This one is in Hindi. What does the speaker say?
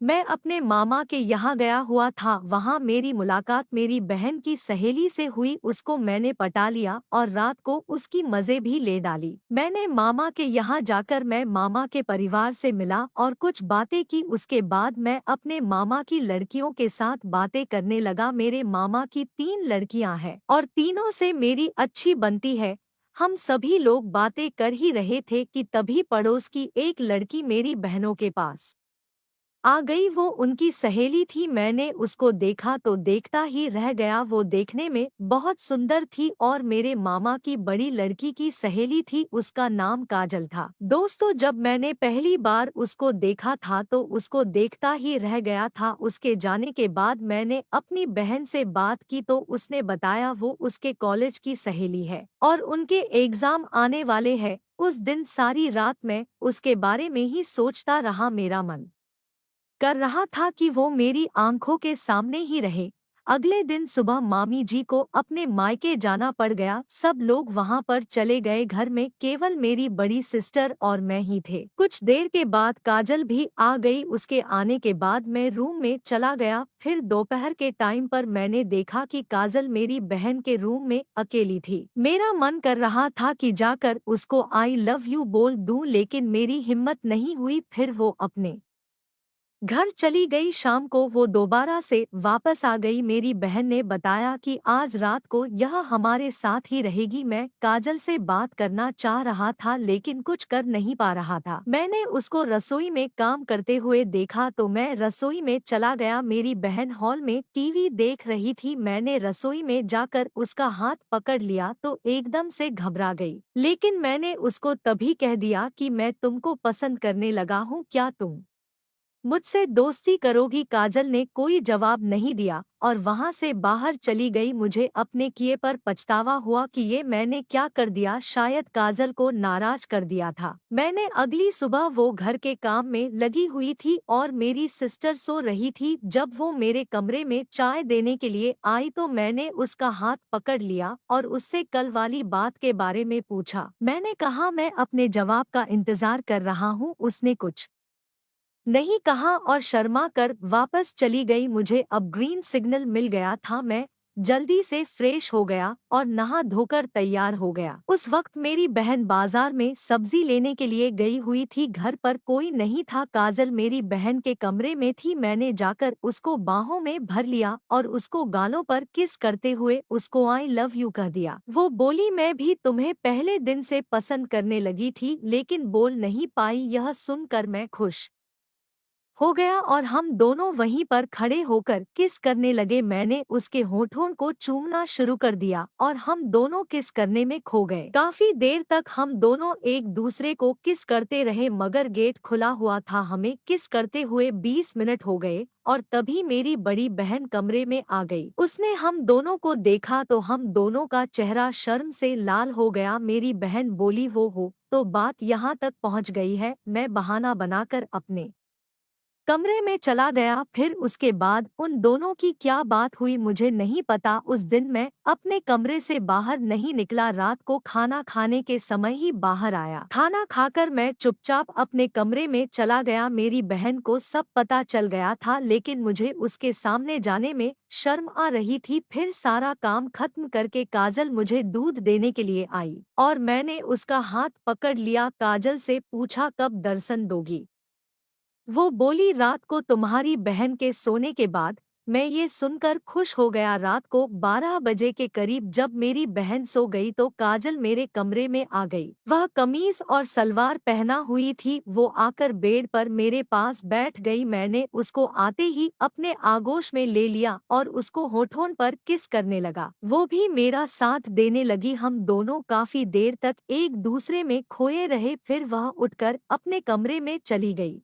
मैं अपने मामा के यहाँ गया हुआ था। वहाँ मेरी मुलाकात मेरी बहन की सहेली से हुई। उसको मैंने पटा लिया और रात को उसकी मजे भी ले डाली। मैंने मामा के यहाँ जाकर मैं मामा के परिवार से मिला और कुछ बातें की। उसके बाद मैं अपने मामा की लड़कियों के साथ बातें करने लगा। मेरे मामा की 3 लड़कियां हैं और तीनों से मेरी अच्छी बनती है। हम सभी लोग बातें कर ही रहे थे कि तभी पड़ोस की एक लड़की मेरी बहनों के पास आ गई। वो उनकी सहेली थी। मैंने उसको देखा तो देखता ही रह गया। वो देखने में बहुत सुंदर थी और मेरे मामा की बड़ी लड़की की सहेली थी। उसका नाम काजल था। दोस्तों, जब मैंने पहली बार उसको देखा था तो उसको देखता ही रह गया था। उसके जाने के बाद मैंने अपनी बहन से बात की तो उसने बताया वो उसके कॉलेज की सहेली है और उनके एग्जाम आने वाले हैं। उस दिन सारी रात मैं उसके बारे में ही सोचता रहा। मेरा मन कर रहा था कि वो मेरी आंखों के सामने ही रहे। अगले दिन सुबह मामी जी को अपने मायके जाना पड़ गया। सब लोग वहां पर चले गए। घर में केवल मेरी बड़ी सिस्टर और मैं ही थे। कुछ देर के बाद काजल भी आ गई। उसके आने के बाद मैं रूम में चला गया। फिर दोपहर के टाइम पर मैंने देखा कि काजल मेरी बहन के रूम में अकेली थी। मेरा मन कर रहा था कि जाकर उसको आई लव यू बोल दूं, लेकिन मेरी हिम्मत नहीं हुई। फिर वो अपने घर चली गई। शाम को वो दोबारा से वापस आ गई। मेरी बहन ने बताया कि आज रात को यह हमारे साथ ही रहेगी। मैं काजल से बात करना चाह रहा था लेकिन कुछ कर नहीं पा रहा था। मैंने उसको रसोई में काम करते हुए देखा तो मैं रसोई में चला गया। मेरी बहन हॉल में टीवी देख रही थी। मैंने रसोई में जाकर उसका हाथ पकड़ लिया तो एकदम से घबरा गई। लेकिन मैंने उसको तभी कह दिया कि मैं तुमको पसंद करने लगा हूँ, क्या तुम मुझसे दोस्ती करोगी? काजल ने कोई जवाब नहीं दिया और वहां से बाहर चली गई। मुझे अपने किए पर पछतावा हुआ कि ये मैंने क्या कर दिया। शायद काजल को नाराज कर दिया था। मैंने अगली सुबह वो घर के काम में लगी हुई थी और मेरी सिस्टर सो रही थी। जब वो मेरे कमरे में चाय देने के लिए आई तो मैंने उसका हाथ पकड़ लिया और उससे कल वाली बात के बारे में पूछा। मैंने कहा मैं अपने जवाब का इंतजार कर रहा हूँ। उसने कुछ नहीं कहा और शर्मा कर वापस चली गई। मुझे अब ग्रीन सिग्नल मिल गया था। मैं जल्दी से फ्रेश हो गया और नहा धोकर तैयार हो गया। उस वक्त मेरी बहन बाजार में सब्जी लेने के लिए गई हुई थी। घर पर कोई नहीं था। काजल मेरी बहन के कमरे में थी। मैंने जाकर उसको बाहों में भर लिया और उसको गालों पर किस करते हुए उसको आई लव यू कह दिया। वो बोली मैं भी तुम्हें पहले दिन से पसंद करने लगी थी लेकिन बोल नहीं पाई। यह सुनकर मैं खुश हो गया और हम दोनों वहीं पर खड़े होकर किस करने लगे। मैंने उसके होठों को चूमना शुरू कर दिया और हम दोनों किस करने में खो गए। काफी देर तक हम दोनों एक दूसरे को किस करते रहे मगर गेट खुला हुआ था। हमें किस करते हुए 20 मिनट हो गए और तभी मेरी बड़ी बहन कमरे में आ गई। उसने हम दोनों को देखा तो हम दोनों का चेहरा शर्म से लाल हो गया। मेरी बहन बोली वो हो तो बात यहाँ तक पहुँच गई है। मैं बहाना बनाकर अपने कमरे में चला गया। फिर उसके बाद उन दोनों की क्या बात हुई मुझे नहीं पता। उस दिन मैं अपने कमरे से बाहर नहीं निकला। रात को खाना खाने के समय ही बाहर आया। खाना खाकर मैं चुपचाप अपने कमरे में चला गया। मेरी बहन को सब पता चल गया था लेकिन मुझे उसके सामने जाने में शर्म आ रही थी। फिर सारा काम खत्म करके काजल मुझे दूध देने के लिए आई और मैंने उसका हाथ पकड़ लिया। काजल से पूछा कब दर्शन दोगी? वो बोली रात को तुम्हारी बहन के सोने के बाद। मैं ये सुनकर खुश हो गया। रात को 12 बजे के करीब जब मेरी बहन सो गई तो काजल मेरे कमरे में आ गई। वह कमीज और सलवार पहना हुई थी। वो आकर बेड पर मेरे पास बैठ गई। मैंने उसको आते ही अपने आगोश में ले लिया और उसको होठों पर किस करने लगा। वो भी मेरा साथ देने लगी। हम दोनों काफी देर तक एक दूसरे में खोए रहे। फिर वह उठकर अपने कमरे में चली गई।